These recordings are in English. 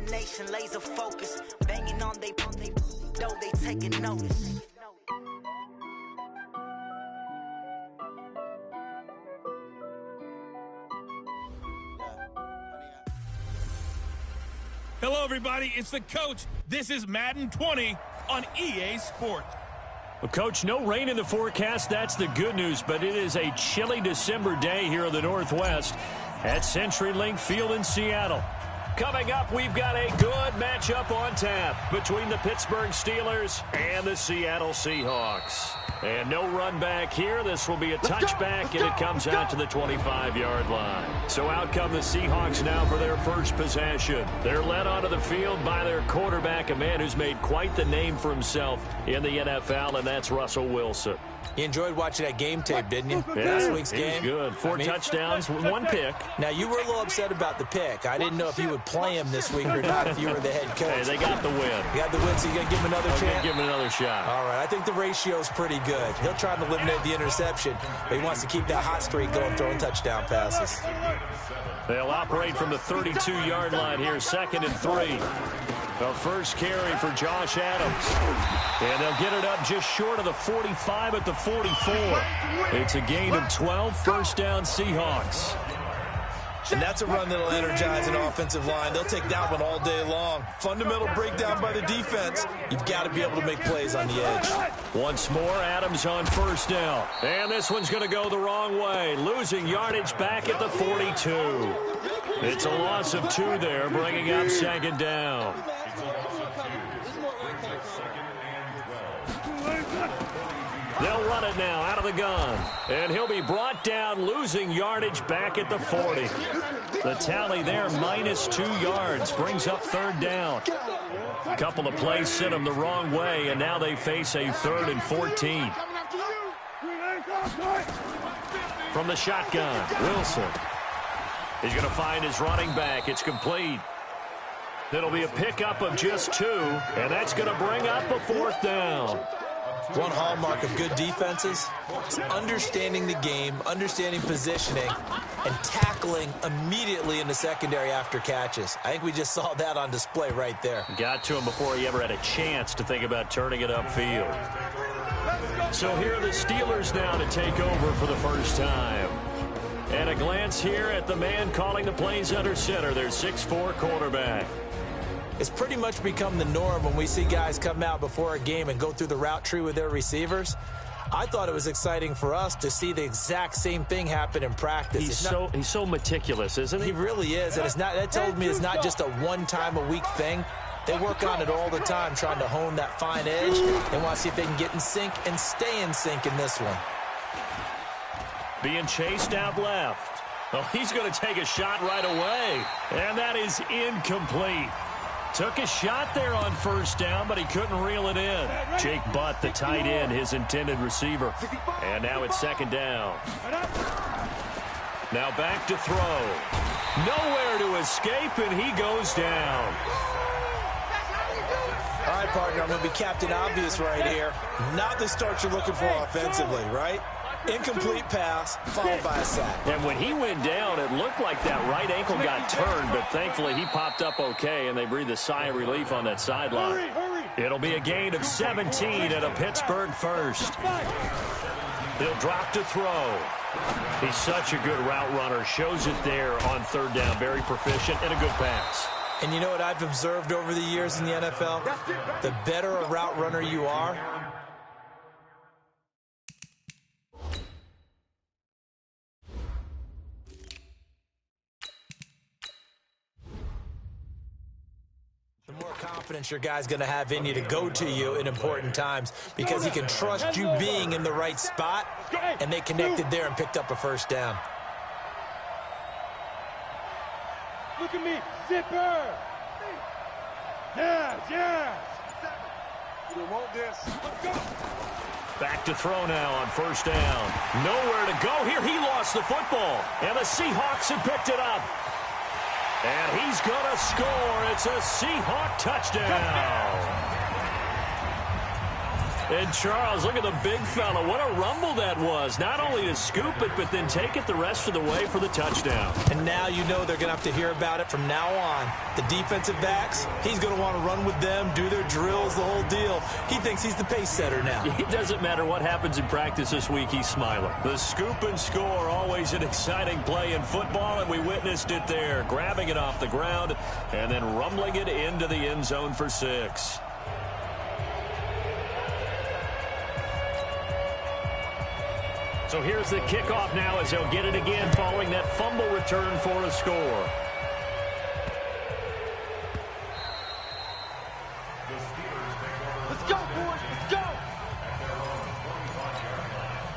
determination, laser focus. Banging on they though they taking notice. Hello, everybody. It's the coach. This is Madden 20 on EA Sports. Well, Coach, no rain in the forecast. That's the good news, but it is a chilly December day here in the Northwest at CenturyLink Field in Seattle. Coming up, we've got a good matchup on tap between the Pittsburgh Steelers and the Seattle Seahawks. And no run back here. This will be a touchback, and it comes out to the 25-yard line. So out come the Seahawks now for their first possession. They're led onto the field by their quarterback, a man who's made quite the name for himself in the NFL, and that's Russell Wilson. You enjoyed watching that game tape, didn't you? Yeah, last week's game. It was good. Four touchdowns, one pick. Now, you were a little upset about the pick. I didn't know if you would play him this week or not if you were the head coach. Hey, they got the win. You got the win, so you got to give him another chance? Give him another shot. All right, I think the ratio's pretty good. He'll try and eliminate the interception, but he wants to keep that hot streak going, throwing touchdown passes. They'll operate from the 32-yard line here, 2nd and 3. The first carry for Josh Adams. And they'll get it up just short of the 45 at the 44. It's a gain of 12, first down Seahawks. And that's a run that'll energize an offensive line. They'll take that one all day long. Fundamental breakdown by the defense. You've got to be able to make plays on the edge. Once more, Adams on first down. And this one's going to go the wrong way. Losing yardage back at the 42. It's a loss of 2 there, bringing up 2nd down. They'll run it now out of the gun. And he'll be brought down, losing yardage back at the 40. The tally there, -2 yards, brings up 3rd down. A couple of plays sent them the wrong way, and now they face a 3rd and 14. From the shotgun, Wilson. He's going to find his running back. It's complete. It'll be a pickup of just 2, and that's going to bring up a 4th down. One hallmark of good defenses is understanding the game, understanding positioning, and tackling immediately in the secondary after catches. I think we just saw that on display right there. Got to him before he ever had a chance to think about turning it upfield. So here are the Steelers now to take over for the first time. And a glance here at the man calling the plays under center, their 6'4" quarterback. It's pretty much become the norm when we see guys come out before a game and go through the route tree with their receivers. I thought it was exciting for us to see the exact same thing happen in practice. He's so meticulous, isn't he? He really is, and that told me it's not just a one-time-a-week thing. They work on it all the time, trying to hone that fine edge. They want to see if they can get in sync and stay in sync in this one. Being chased out left. Oh, he's going to take a shot right away, and that is incomplete. Took a shot there on first down, but he couldn't reel it in. Jake Butt, the tight end, his intended receiver. And now it's 2nd down. Now back to throw. Nowhere to escape, and he goes down. All right, partner, I'm going to be Captain Obvious right here. Not the start you're looking for offensively, right? Incomplete pass, followed by a sack. And when he went down, it looked like that right ankle got turned, but thankfully he popped up okay, and they breathed a sigh of relief on that sideline. It'll be a gain of 17 at a Pittsburgh first. He'll drop to throw. He's such a good route runner. Shows it there on 3rd down. Very proficient and a good pass. And you know what I've observed over the years in the NFL? The better a route runner you are, the more confidence your guy's going to have in you to go to you in important times because he can trust you being in the right spot, and they connected there and picked up a first down. Look at me, zipper! Yes! You want this? Let's go! Back to throw now on first down. Nowhere to go here. He lost the football, and the Seahawks have picked it up. And he's going to score. It's a Seahawk touchdown. And Charles, look at the big fella. What a rumble that was. Not only to scoop it, but then take it the rest of the way for the touchdown. And now you know they're going to have to hear about it from now on. The defensive backs, he's going to want to run with them, do their drills, the whole deal. He thinks he's the pace setter now. It doesn't matter what happens in practice this week, he's smiling. The scoop and score, always an exciting play in football, and we witnessed it there. Grabbing it off the ground and then rumbling it into the end zone for 6. So here's the kickoff now as they'll get it again following that fumble return for a score. Let's go, boys. Let's go.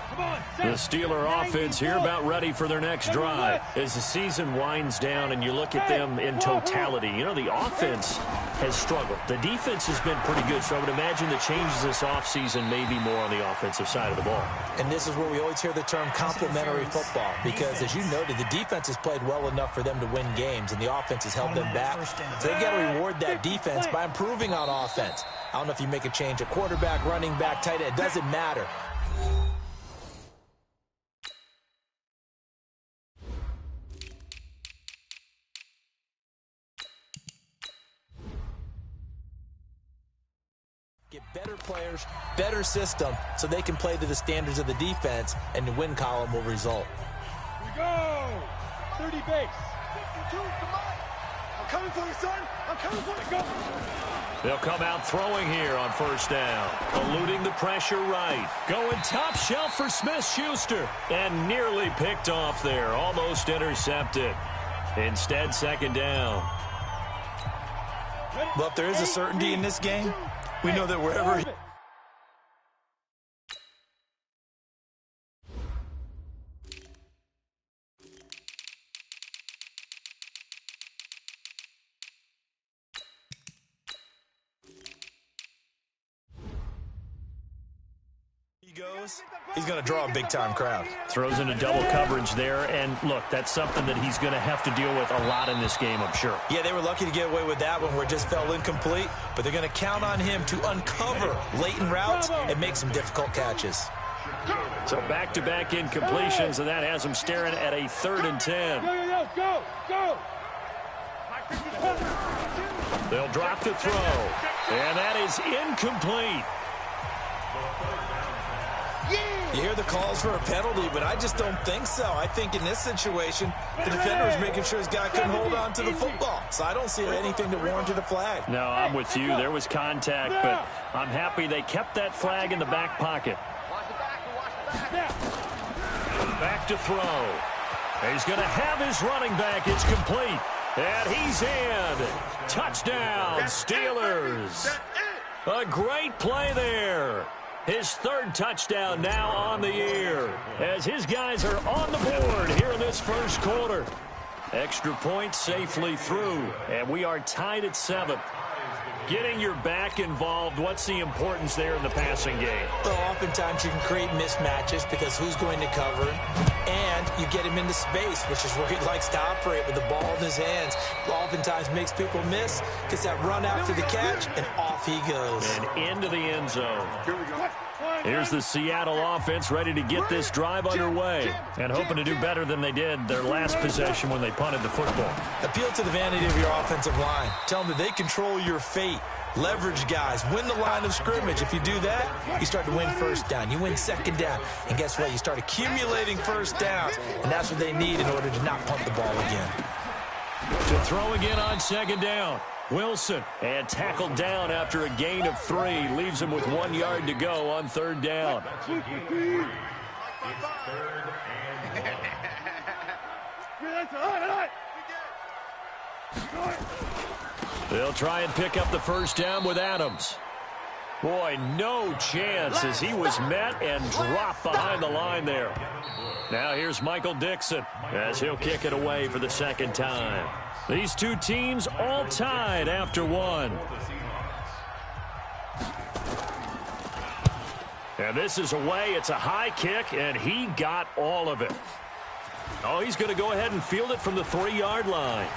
Come on, The Steeler offense here about ready for their next drive. As the season winds down and you look at them in totality, you know, the offense has struggled. The defense has been pretty good, so I would imagine the changes this offseason may be more on the offensive side of the ball. And this is where we always hear the term complementary football, because as you noted, the defense has played well enough for them to win games, and the offense has held them back. So they've got to reward that defense by improving on offense. I don't know if you make a change at quarterback, running back, tight end. It doesn't matter. Get better players, better system, so they can play to the standards of the defense, and the win column will result. Here we go. 30 base. 52, come on. I'm coming for you, son. I'm coming for you. Go. They'll come out throwing here on first down. Eluding the pressure right. Going top shelf for Smith-Schuster. And nearly picked off there. Almost intercepted. Instead, second down. Well, if there is a certainty in this game, we know that wherever he goes, he's going to draw a big-time crowd. Throws into double coverage there, and look, that's something that he's going to have to deal with a lot in this game, I'm sure. Yeah, they were lucky to get away with that one where it just fell incomplete, but they're going to count on him to uncover latent routes and make some difficult catches. So back-to-back incompletions, and that has him staring at a 3rd and 10. Go, go. They'll drop the throw, and that is incomplete. You hear the calls for a penalty, but I just don't think so. I think in this situation, the defender was making sure his guy couldn't hold on to the football. So I don't see anything that warranted a flag. No, I'm with you. There was contact, but I'm happy they kept that flag in the back pocket. Back to throw. He's going to have his running back. It's complete. And he's in. Touchdown, Steelers. A great play there. His 3rd touchdown now on the year as his guys are on the board here in this first quarter. Extra point safely through, and we are tied at 7. Getting your back involved, what's the importance there in the passing game? Well, oftentimes you can create mismatches because who's going to cover him, and you get him into space, which is where he likes to operate with the ball in his hands. Oftentimes makes people miss, gets that run after the catch, and off he goes. And into the end zone. Here's the Seattle offense ready to get this drive underway and hoping to do better than they did their last possession when they punted the football. Appeal to the vanity of your offensive line. Tell them that they control your fate. Leverage guys. Win the line of scrimmage. If you do that, you start to win first down. You win second down. And guess what? You start accumulating first downs. And that's what they need in order to not punt the ball again. To throw again on second down. Wilson, and tackled down after a gain of 3. Leaves him with 1 yard to go on 3rd down. They'll try and pick up the first down with Adams. Boy, no chance as he was met and dropped behind the line there. Now here's Michael Dixon as he'll kick it away for the 2nd time. These two teams all tied after 1. And this is away. It's a high kick, and he got all of it. Oh, he's going to go ahead and field it from the 3-yard line.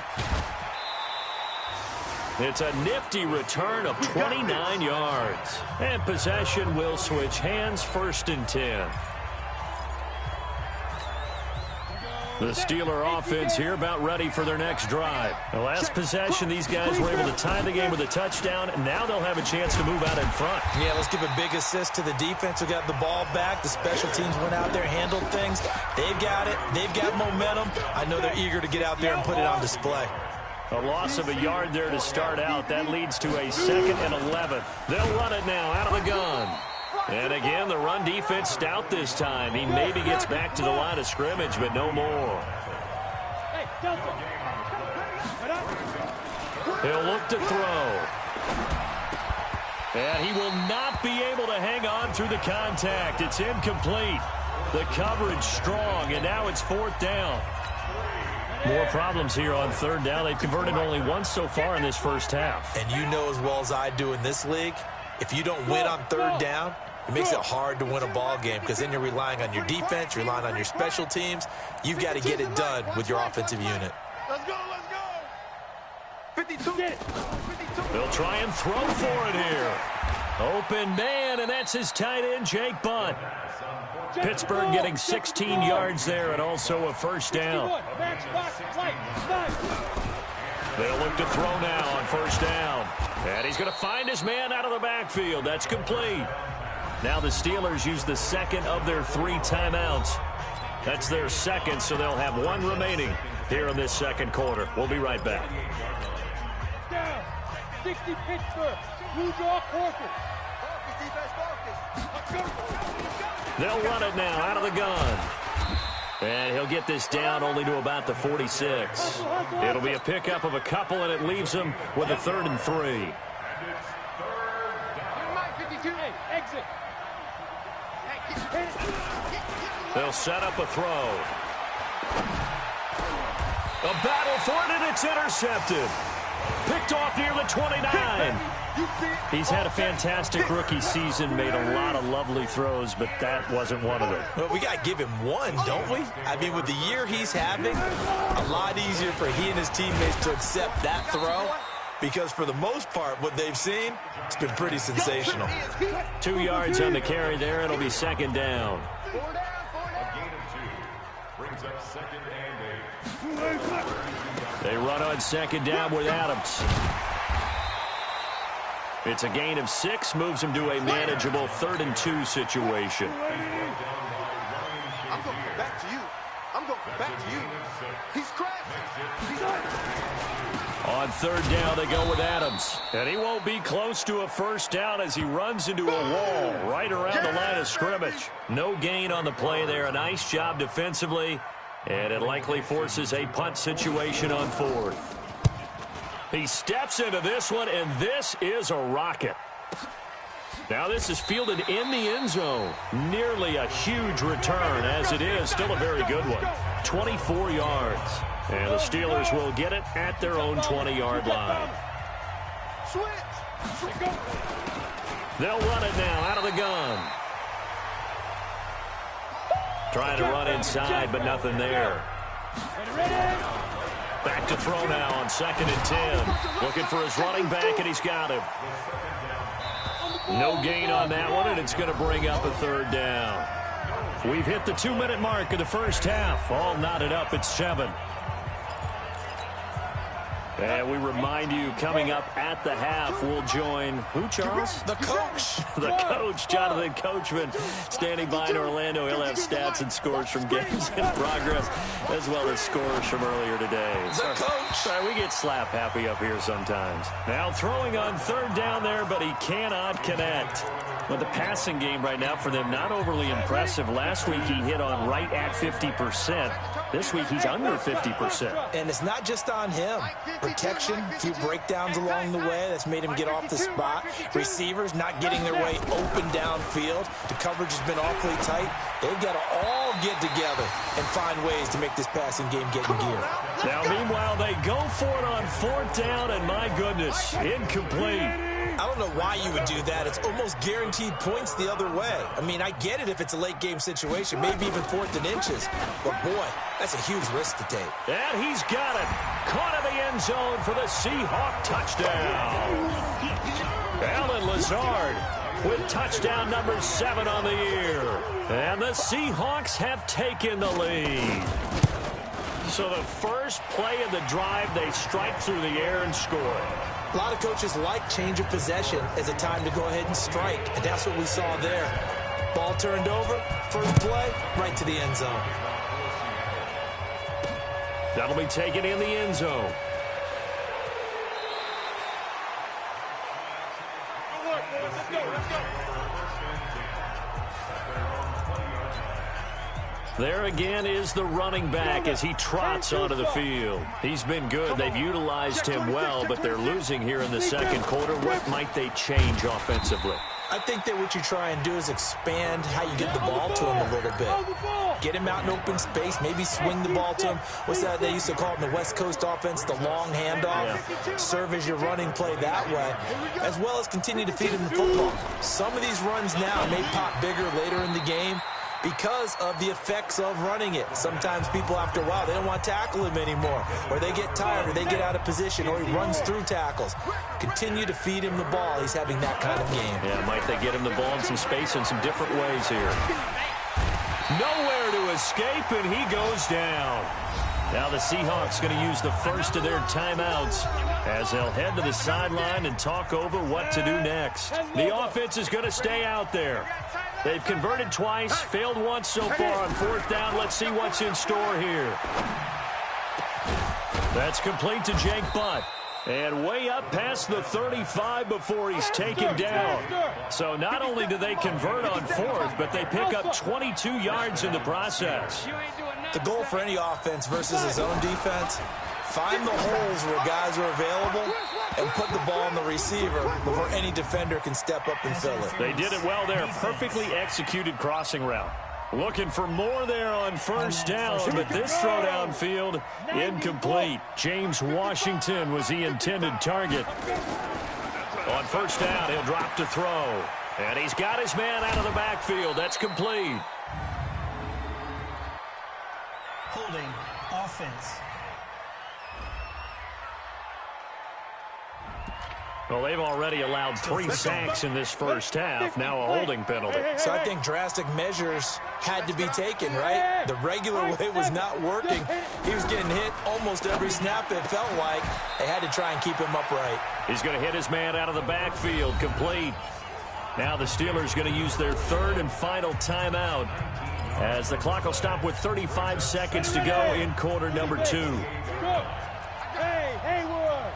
It's a nifty return of 29 yards. And possession will switch hands, 1st and 10. The Steeler offense here about ready for their next drive. The last possession, these guys were able to tie the game with a touchdown, and now they'll have a chance to move out in front. Yeah, let's give a big assist to the defense who got the ball back. The special teams went out there, handled things. They've got it. They've got momentum. I know they're eager to get out there and put it on display. A loss of a yard there to start out. That leads to a 2nd and 11. They'll run it now out of the gun. And again, the run defense stout this time. He maybe gets back to the line of scrimmage, but no more. He'll look to throw. And he will not be able to hang on through the contact. It's incomplete. The coverage strong, and now it's 4th down. More problems here on 3rd down. They've converted only once so far in this first half. And you know as well as I do in this league, if you don't win on 3rd down, it makes it hard to win a ball game because then you're relying on your defense, you're relying on your special teams. You've got to get it done with your offensive unit. Let's go, let's go. 52. They'll try and throw for it here. Open man, and that's his tight end, Jake Bunt. Pittsburgh getting 16 yards there and also a 1st down. They'll look to throw now on 1st down. And he's going to find his man out of the backfield. That's complete. Now the Steelers use the 2nd of their 3 timeouts. That's their 2nd, so they'll have 1 remaining here in this 2nd quarter. We'll be right back. Down. 60 Pittsburgh. Lose your quarter. They'll run it now out of the gun. And he'll get this down only to about the 46. It'll be a pickup of a couple, and it leaves him with a 3rd and 3. Exit. They'll set up a throw. A battle for it, and it's intercepted. Picked off near the 29. He's had a fantastic rookie season, made a lot of lovely throws, but that wasn't one of them. Well, we got to give him one, don't we? I mean, with the year he's having, a lot easier for he and his teammates to accept that throw because for the most part, what they've seen, it's been pretty sensational. 2 yards on the carry there. It'll be 2nd down. They run on 2nd down with Adams. It's a gain of 6, moves him to a manageable 3rd and 2 situation. I'm going back to you. I'm going back to you. He's crashed. On 3rd down, they go with Adams. And he won't be close to a 1st down as he runs into a wall right around the line of scrimmage. No gain on the play there. A nice job defensively. And it likely forces a punt situation on 4th. He steps into this one, and this is a rocket. Now this is fielded in the end zone. Nearly a huge return, as it is. Still a very good one. 24 yards. And the Steelers will get it at their own 20-yard line. They'll run it now out of the gun. Trying to run inside, but nothing there. Back to throw now on 2nd and 10. Looking for his running back, and he's got him. No gain on that one, and it's going to bring up a 3rd down. We've hit the 2-minute mark of the first half. All knotted up at 7. And we remind you, coming up at the half, we'll join, who, Charles? The coach. The coach, Jonathan Coachman, standing by in Orlando. He'll have stats and scores from games in progress, as well as scores from earlier today. The coach. Sorry, we get slap happy up here sometimes. Now throwing on 3rd down there, but he cannot connect. But the passing game right now for them, not overly impressive. Last week he hit on right at 50%. This week he's under 50%. And it's not just on him. Protection, a few breakdowns along the way. That's made him get off the spot. Receivers not getting their way open downfield. The coverage has been awfully tight. They've got to all get together and find ways to make this passing game get in gear. Now, meanwhile, they go for it on 4th down, and my goodness, incomplete. I don't know why you would do that. It's almost guaranteed points the other way. I mean, I get it if it's a late-game situation, maybe even 4th and inches. But, boy, that's a huge risk to take. And he's got it. Caught in the end zone for the Seahawk touchdown. Allen Lazard with touchdown number 7 on the year. And the Seahawks have taken the lead. So the first play of the drive, they strike through the air and score. A lot of coaches like change of possession as a time to go ahead and strike, and that's what we saw there. Ball turned over, first play, right to the end zone. That'll be taken in the end zone. There again is the running back as he trots onto the field. He's been good. They've utilized him well, but they're losing here in the second quarter. What might they change offensively? I think that what you try and do is expand how you get the ball to him a little bit. Get him out in open space, maybe swing the ball to him. What's that they used to call it in the West Coast offense, the long handoff? Yeah. Serve as your running play that way, as well as continue to feed him the football. Some of these runs now may pop bigger later in the game because of the effects of running it. Sometimes people, after a while, they don't want to tackle him anymore, or they get tired, or they get out of position, or he runs through tackles. Continue to feed him the ball. He's having that kind of game. Yeah, might they get him the ball in some space in some different ways here. Nowhere to escape, and he goes down. Now the Seahawks going to use the first of their timeouts as they'll head to the sideline and talk over what to do next. The offense is going to stay out there. They've converted twice, failed once so far on 4th down. Let's see what's in store here. That's complete to Jake Butt. And way up past the 35 before he's taken down. So not only do they convert on 4th, but they pick up 22 yards in the process. The goal for any offense versus his own defense, find the holes where guys are available and put the ball on the receiver before any defender can step up and fill it. They did it well there. Perfectly executed crossing route. Looking for more there on 1st down, but this throw downfield incomplete. James Washington was the intended target. On 1st down, he'll drop to throw. And he's got his man out of the backfield. That's complete. Holding offense. Well, they've already allowed 3 sacks in this first half. Now a holding penalty. So I think drastic measures had to be taken, right? The regular way was not working. He was getting hit almost every snap, it felt like. They had to try and keep him upright. He's going to hit his man out of the backfield. Complete. Now the Steelers going to use their 3rd and final timeout as the clock will stop with 35 seconds to go in quarter number 2. Hey, Haywood.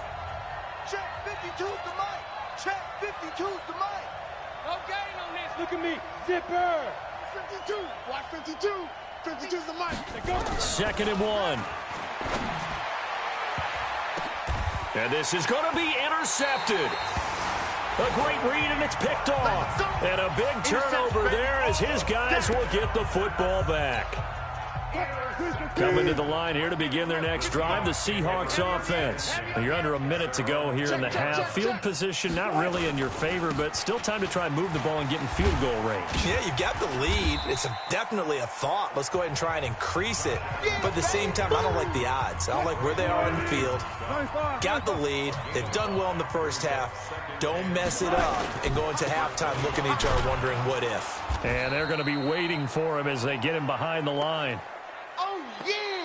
Check 52's the mic. Check 52's the mic. No gain on this. Look at me. Zipper. 52. Watch 52. 52's the mic. 2nd and 1. And this is going to be intercepted. A great read, and it's picked off. And a big turnover there as his guys will get the football back. Coming to the line here to begin their next drive, the Seahawks offense. You're under a minute to go here in the half. Field position not really in your favor, but still time to try and move the ball and get in field goal range. Yeah, you've got the lead. It's definitely a thought. Let's go ahead and try and increase it. But at the same time, I don't like the odds. I don't like where they are in the field. Got the lead. They've done well in the first half. Don't mess it up and go into halftime looking at each other wondering what if. And they're going to be waiting for him as they get him behind the line.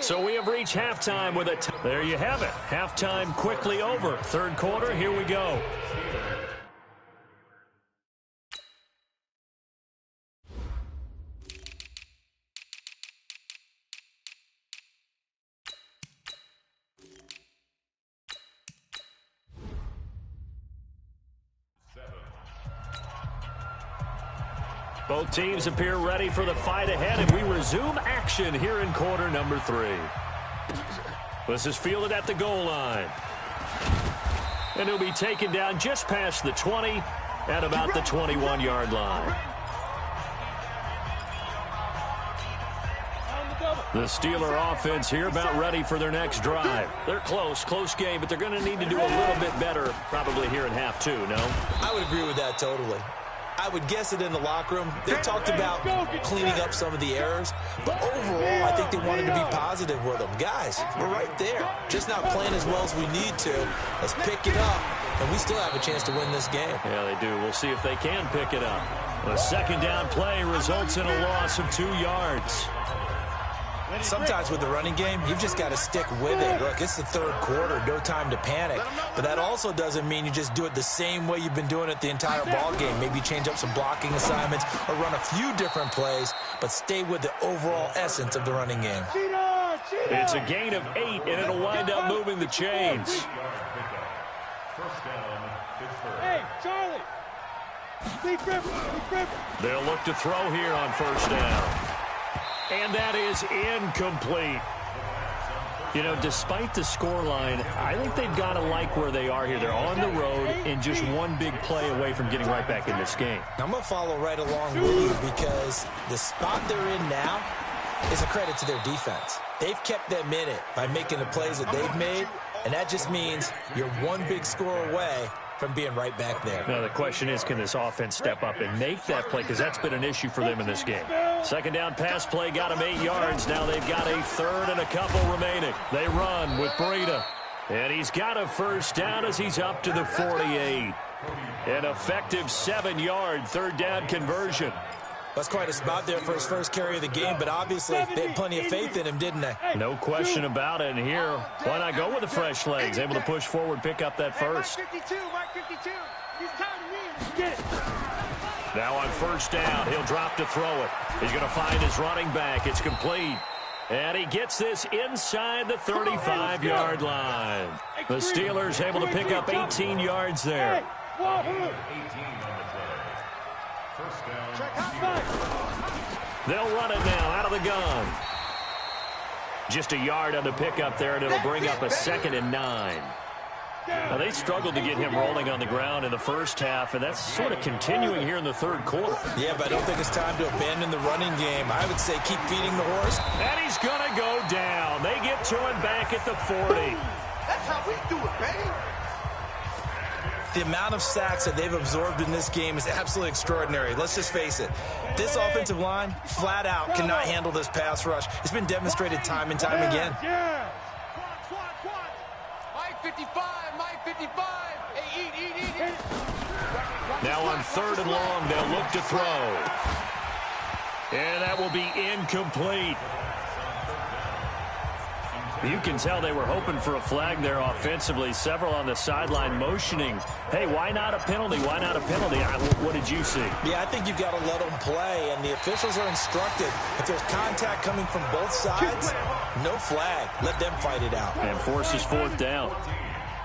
So we have reached halftime with a there you have it. Halftime quickly over. 3rd quarter, here we go. Both teams appear ready for the fight ahead, and we resume action here in quarter number 3. This is fielded at the goal line. And he'll be taken down just past the 20 at about the 21-yard line. On the double. The Steeler offense here about ready for their next drive. They're close game, but they're going to need to do a little bit better probably here in half two, no? I would agree with that totally. I would guess it in the locker room. They talked about cleaning up some of the errors, but overall, I think they wanted to be positive with them. Guys, we're right there. Just not playing as well as we need to. Let's pick it up, and we still have a chance to win this game. Yeah, they do. We'll see if they can pick it up. A second down play results in a loss of 2 yards. Sometimes with the running game, you've just got to stick with it. Look, it's the third quarter, no time to panic. But that also doesn't mean you just do it the same way you've been doing it the entire ball game. Maybe change up some blocking assignments or run a few different plays, but stay with the overall essence of the running game. It's a gain of 8, and it'll wind up moving the chains. Hey, Charlie! They'll look to throw here on first down. And that is incomplete. You know, despite the scoreline, I think they've got to like where they are here. They're on the road and just one big play away from getting right back in this game. I'm going to follow right along with you because the spot they're in now is a credit to their defense. They've kept them in it by making the plays that they've made, and that just means you're one big score away from being right back there. Now, the question is, can this offense step up and make that play? Because that's been an issue for them in this game. Second down pass play got them 8 yards. Now they've got a third and a couple remaining. They run with Breida. And he's got a first down as he's up to the 48. An effective 7-yard third down conversion. That's quite a spot there for his first carry of the game, but obviously they had plenty of faith in him, didn't they? No question about it. And here, why not go with the fresh legs? Able to push forward, pick up that first. Mark 52. He's time to win. Get it. Now on first down, he'll drop to throw it. He's going to find his running back. It's complete. And he gets this inside the 35-yard line. The Steelers able to pick up 18 yards there. They'll run it now out of the gun. Just a yard on the pickup there, and it'll bring up a 2nd and 9. Now, they struggled to get him rolling on the ground in the first half, and that's sort of continuing here in the third quarter. Yeah, but I don't think it's time to abandon the running game. I would say keep feeding the horse. And he's going to go down. They get to him back at the 40. That's how we do it, baby. The amount of sacks that they've absorbed in this game is absolutely extraordinary. Let's just face it. This offensive line, flat out, cannot handle this pass rush. It's been demonstrated time and time again. Mike 55. Hey, eat. Now on third and long, they'll look to throw. And that will be incomplete. You can tell they were hoping for a flag there offensively. Several on the sideline motioning. Hey, why not a penalty? Why not a penalty? What did you see? Yeah, I think you've got to let them play, and the officials are instructed. If there's contact coming from both sides, no flag. Let them fight it out. And forces fourth down.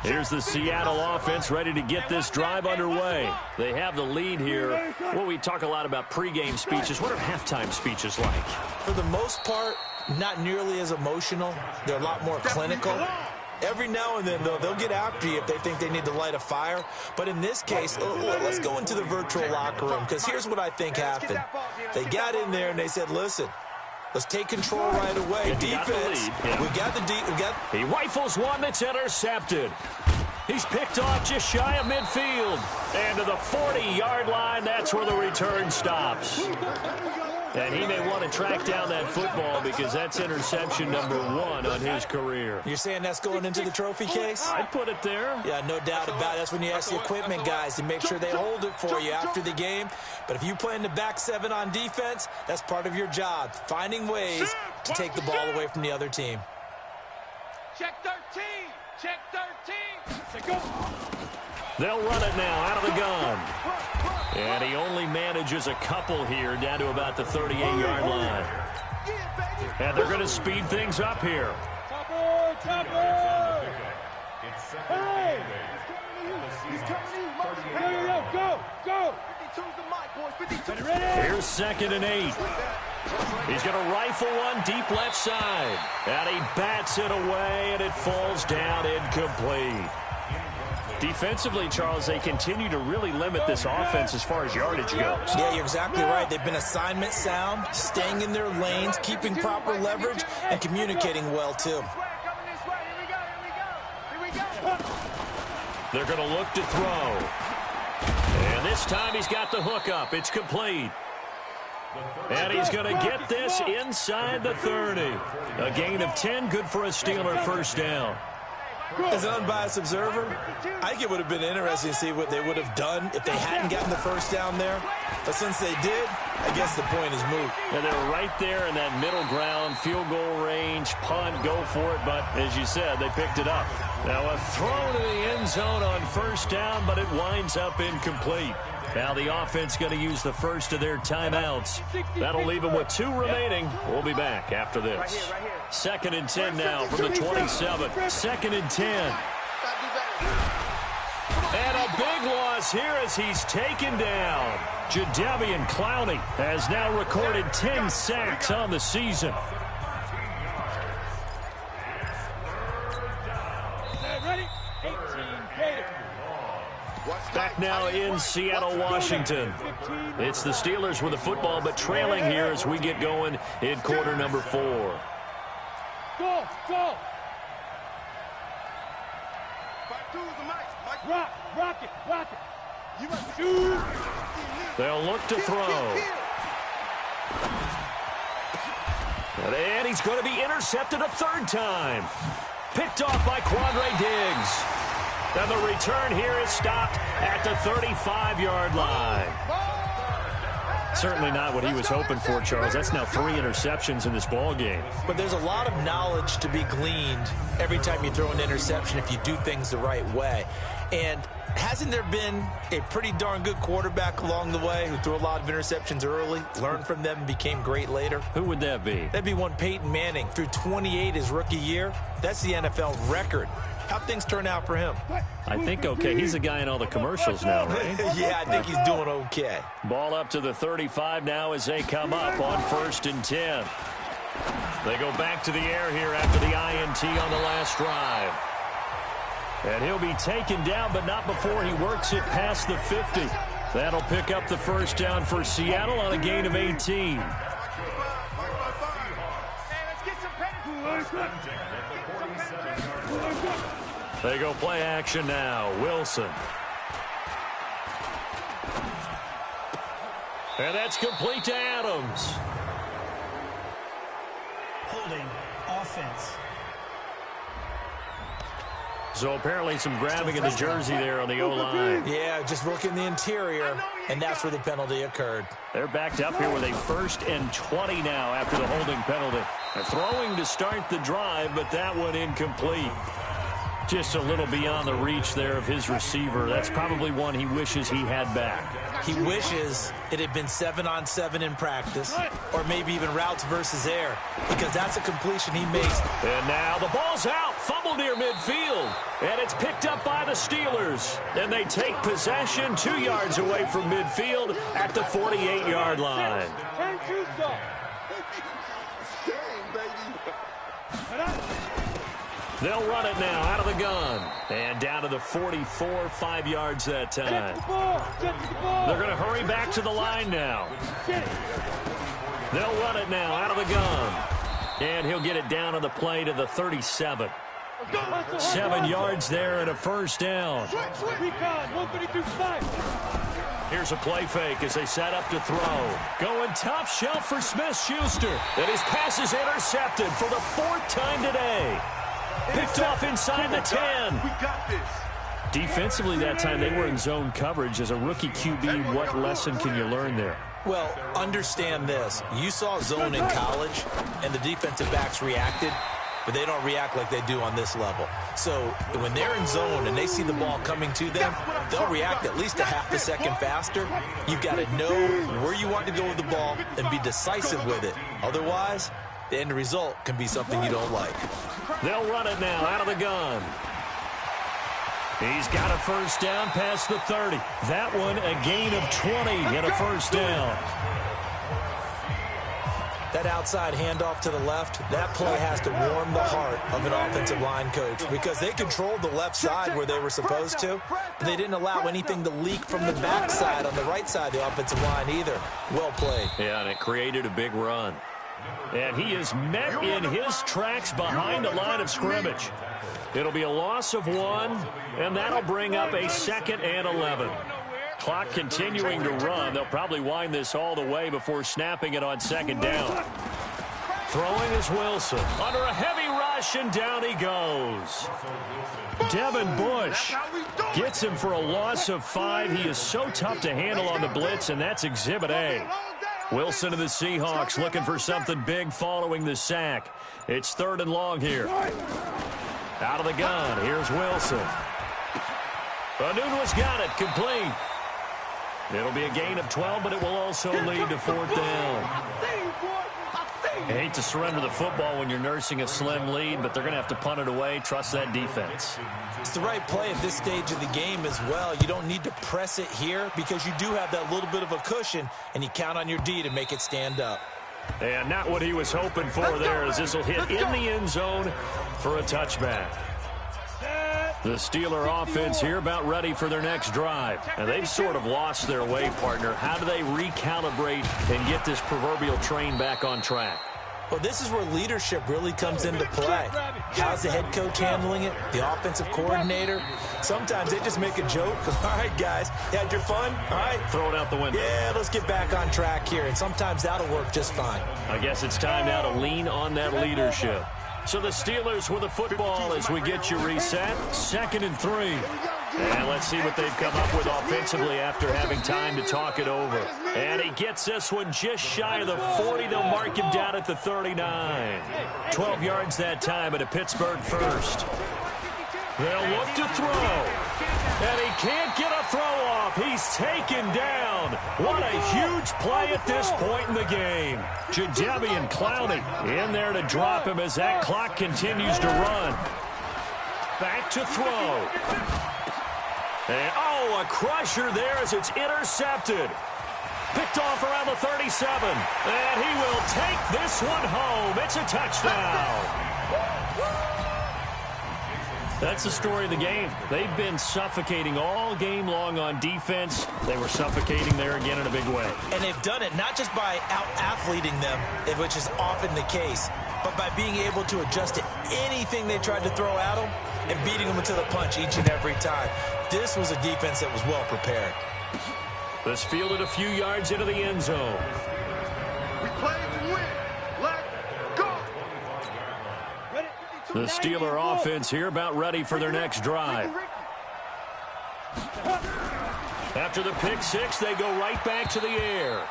Here's the Seattle offense ready to get this drive underway. They have the lead here. Well, we talk a lot about pregame speeches. What are halftime speeches like? For the most part, not nearly as emotional. They're a lot more clinical. Every now and then, though, they'll get after you if they think they need to light a fire. But in this case, let's go into the virtual locker room, because here's what I think happened. They got in there and they said, listen, let's take control right away. Defense, we got the He rifles one that's intercepted. He's picked off just shy of midfield. And to the 40-yard line, that's where the return stops. And he may want to track down that football because that's interception number 1 on his career. You're saying that's going into the trophy case? I'd put it there. Yeah, no doubt about it. That's when you ask the equipment guys to make sure they hold it for you after the game. But if you play in the back 7 on defense, that's part of your job, finding ways to take the ball away from the other team. Check 13. They'll run it now out of the gun. And he only manages a couple here down to about the 38-yard line. And they're going to speed things up here. Hey! He's coming to you. Go. 52's the mic, boys. 52. Here's 2nd and 8. He's going to rifle one deep left side. And he bats it away, and it falls down incomplete. Defensively, Charles, they continue to really limit this offense as far as yardage goes. Yeah, you're exactly right. They've been assignment sound, staying in their lanes, keeping proper leverage, and communicating well, too. They're going to look to throw. And this time he's got the hook up. It's complete. And he's going to get this inside the 30. A gain of 10, good for a Steeler first down. As an unbiased observer, I think it would have been interesting to see what they would have done if they hadn't gotten the first down there. But since they did, I guess the point is moot. And they're right there in that middle ground, field goal range, punt, go for it. But as you said, they picked it up. Now a throw to the end zone on first down, but it winds up incomplete. Now the offense going to use the first of their timeouts. That'll leave them with 2 remaining. We'll be back after this. 2nd and 10 now from the 27. 2nd and 10. And a big loss here as he's taken down. Jadeveon Clowney has now recorded 10 sacks on the season. Back now in Seattle, Washington. It's the Steelers with the football, but trailing here as we get going in quarter number 4. Go! Rock it! They'll look to throw. And he's going to be intercepted a 3rd time. Picked off by Quandre Diggs. And the return here is stopped at the 35-yard line. Certainly not what he was hoping for, Charles. That's now 3 interceptions in this ball game. But there's a lot of knowledge to be gleaned every time you throw an interception if you do things the right way. And hasn't there been a pretty darn good quarterback along the way who threw a lot of interceptions early, learned from them, and became great later? Who would that be? That'd be one Peyton Manning. Threw 28 his rookie year. That's the NFL record. How'd things turn out for him? I think okay. He's a guy in all the commercials now, right? Yeah, I think he's doing okay. Ball up to the 35 now as they come up on 1st and 10. They go back to the air here after the INT on the last drive. And he'll be taken down, but not before he works it past the 50. That'll pick up the first down for Seattle on a gain of 18. They go play action now. Wilson. And that's complete to Adams. Holding offense. So apparently some grabbing of the jersey there on the O-line. Yeah, just look in the interior, and that's where the penalty occurred. They're backed up here with a 1st and 20 now after the holding penalty. They're throwing to start the drive, but that one incomplete. Just a little beyond the reach there of his receiver. That's probably one he wishes he had back. He wishes it had been 7-on-7 in practice, or maybe even routes versus air, because that's a completion he makes. And now the ball's out, fumbled near midfield, and it's picked up by the Steelers. And they take possession 2 yards away from midfield at the 48-yard line. They'll run it now out of the gun. And down to the 44, 5 yards that time. They're going to hurry back to the line now. They'll run it now out of the gun. And he'll get it down on the play to the 37. 7 yards there and a first down. Here's a play fake as they set up to throw. Going top shelf for Smith-Schuster. And his pass is intercepted for the 4th time today. Picked off inside the 10. We got this. Defensively that time, they were in zone coverage. As a rookie QB, what lesson can you learn there? Well, understand this. You saw zone in college, and the defensive backs reacted, but they don't react like they do on this level. So when they're in zone and they see the ball coming to them, they'll react at least a half a second faster. You've got to know where you want to go with the ball and be decisive with it. Otherwise, the end result can be something you don't like. They'll run it now out of the gun. He's got a first down past the 30. That one a gain of 20 and a first down. That outside handoff to the left, that play has to warm the heart of an offensive line coach because they controlled the left side where they were supposed to. They didn't allow anything to leak from the backside on the right side of the offensive line either. Well played. Yeah, and it created a big run. And he is met in his tracks behind the line of scrimmage. It'll be a loss of 1, and that'll bring up a 2nd and 11. Clock continuing to run. They'll probably wind this all the way before snapping it on 2nd down. Throwing is Wilson. Under a heavy rush, and down he goes. Devin Bush gets him for a loss of 5. He is so tough to handle on the blitz, and that's Exhibit A. Wilson of the Seahawks looking for something big following the sack. It's 3rd and long here. Out of the gun, here's Wilson. Anunua's got it, complete. It'll be a gain of 12, but it will also lead to 4th down. You hate to surrender the football when you're nursing a slim lead, but they're going to have to punt it away. Trust that defense. It's the right play at this stage of the game as well. You don't need to press it here because you do have that little bit of a cushion, and you count on your D to make it stand up. And not what he was hoping for there, as this will hit in the end zone for a touchback. The Steeler offense here about ready for their next drive. And they've sort of lost their way, partner. How do they recalibrate and get this proverbial train back on track? Well, this is where leadership really comes into play. How's the head coach handling it? The offensive coordinator? Sometimes they just make a joke. All right, guys, you had your fun? All right. Throw it out the window. Yeah, let's get back on track here. And sometimes that'll work just fine. I guess it's time now to lean on that leadership. So the Steelers with the football as we get you reset. 2nd and 3. And let's see what they've come up with offensively after having time to talk it over. And he gets this one just shy of the 40. They'll mark him down at the 39. 12 yards that time at a Pittsburgh first. They'll look to throw. And he can't get a throw off. He's taken down. What a huge play at this point in the game. Jadeveon Clowney in there to drop him as that clock continues to run. Back to throw. And, oh, a crusher there as it's intercepted. Picked off around the 37. And he will take this one home. It's a touchdown. That's the story of the game. They've been suffocating all game long on defense. They were suffocating there again in a big way. And they've done it not just by out-athleting them, which is often the case, but by being able to adjust to anything they tried to throw at them and beating them to the punch each and every time. This was a defense that was well prepared. This fielded a few yards into the end zone. We play to win. Let's go. The Steeler offense here about ready for their next drive. After the pick six, they go right back to the air.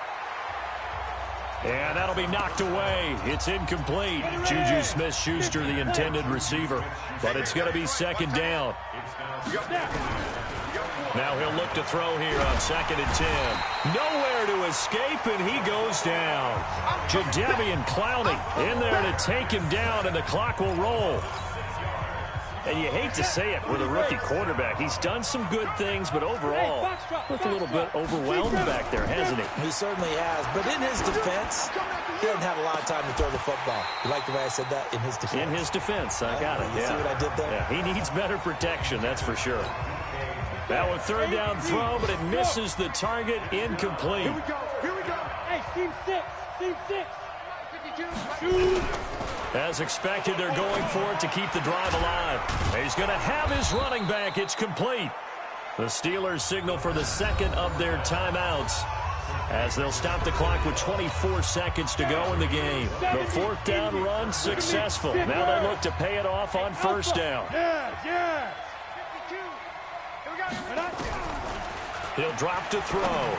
And that'll be knocked away. It's incomplete. Juju Smith-Schuster, the intended receiver. But it's going to be 2nd down. Now he'll look to throw here on 2nd and 10. Nowhere to escape, and he goes down. Jadeveon Clowney in there to take him down, and the clock will roll. And you hate to say it with a rookie quarterback. He's done some good things, but overall, looked a little bit overwhelmed back there, hasn't he? He certainly has. But in his defense, he hasn't had a lot of time to throw the football. You like the way I said that? In his defense. In his defense, I got it. You see what I did there? Yeah, he needs better protection, that's for sure. Now a 3rd down throw, but it misses the target, incomplete. Here we go. Here we go. Hey, team 6. Team 6. As expected, they're going for it to keep the drive alive. He's going to have his running back. It's complete. The Steelers signal for the 2nd of their timeouts as they'll stop the clock with 24 seconds to go in the game. The 4th down run successful. Now they look to pay it off on 1st down. Yeah. He'll drop to throw.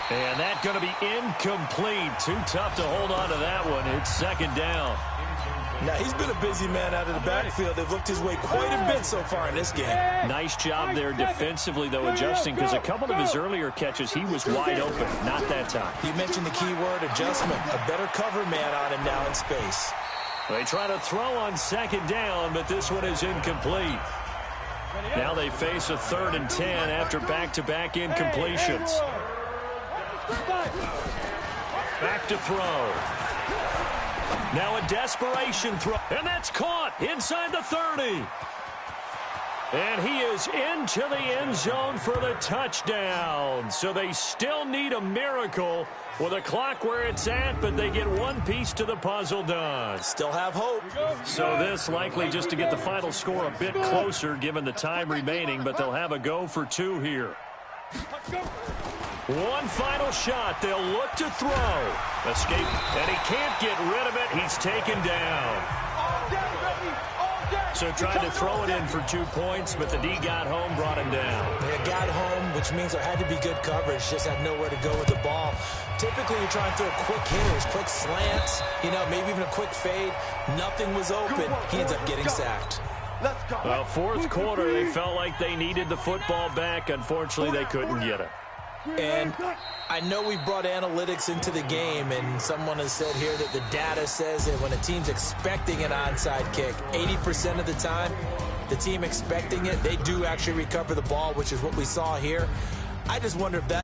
And that's going to be incomplete. Too tough to hold on to that one. It's 2nd down. Now, he's been a busy man out of the backfield. They've looked his way quite a bit so far in this game. Nice job there defensively, though, adjusting, because a couple of his earlier catches, he was wide open. Not that time. You mentioned the key word, adjustment. A better cover man on him now in space. They try to throw on 2nd down, but this one is incomplete. Now they face a 3rd and 10 after back-to-back incompletions. Back to throw. Now a desperation throw. And that's caught inside the 30. And he is into the end zone for the touchdown. So they still need a miracle with a clock where it's at, but they get one piece to the puzzle done. Still have hope. So this likely just to get the final score a bit closer given the time remaining, but they'll have a go for 2 here. One final shot. They'll look to throw. Escape, and he can't get rid of it. He's taken down. So tried to throw it in for 2 points, but the D got home, brought him down. They got home, which means there had to be good coverage. Just had nowhere to go with the ball. Typically, you're trying to throw quick hitters, quick slants, maybe even a quick fade. Nothing was open. He ends up getting sacked. Well, fourth quarter, they felt like they needed the football back. Unfortunately, they couldn't get it. And I know we brought analytics into the game, and someone has said here that the data says that when a team's expecting an onside kick, 80% of the time, the team expecting it, they do actually recover the ball, which is what we saw here. I just wonder if that